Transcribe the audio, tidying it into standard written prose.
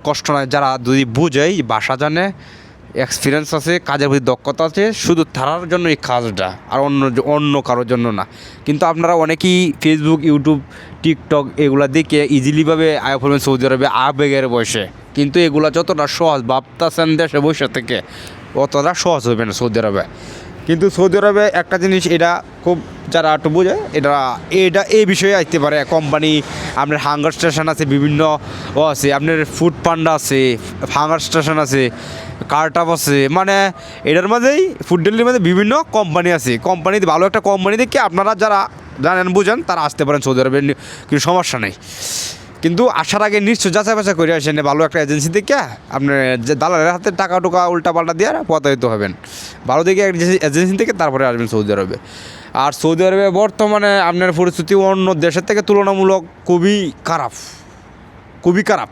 কষ্ট নয়, যারা যদি বুঝে ভাষা জানে, এক্সপিরিয়েন্স আছে, কাজের প্রতি দক্ষতা আছে, শুধু তারার জন্য এই কাজটা, আর অন্য কারোর জন্য না। কিন্তু আপনারা অনেকেই ফেসবুক, ইউটিউব, টিকটক এগুলো দেখে ইজিলিভাবে আয় পড়বেন সৌদি আরবে আবেগের বসে, কিন্তু এগুলো যতটা সহজ ভাবতেছেন দেশে বসে থেকে, অতটা সহজ হবে না সৌদি আরবে। কিন্তু সৌদি আরবে একটা জিনিস, এটা খুব যারা একটু বোঝে, এটা এই বিষয়ে আসতে পারে। কোম্পানি, আপনার হাঙ্গার স্টেশন আছে, বিভিন্ন আছে, আপনার ফুড পান্ডা আছে, হাঙ্গার স্টেশন আছে, কার্টাপ আছে, মানে এটার মাঝেই ফুড ডেলিভারির মধ্যে বিভিন্ন কোম্পানি আছে। কোম্পানিতে ভালো একটা কোম্পানি দেখে আপনারা যারা জানেন বুঝেন তারা আসতে পারেন সৌদি আরবে, কিছু সমস্যা নেই। কিন্তু আসার আগে নিশ্চয় যাচাই বাছাই করে আসেন ভালো একটা এজেন্সি থেকে, আপনার যে দালালের হাতে টাকা টুকা উল্টা পাল্টা দিয়ে প্রতারিত হবেন। ভালো দেখে এজেন্সি থেকে তারপরে আসবেন সৌদি আরবে। আর সৌদি আরবে বর্তমানে আপনার পরিস্থিতি অন্য দেশের থেকে তুলনামূলক খুবই খারাপ, খুবই খারাপ।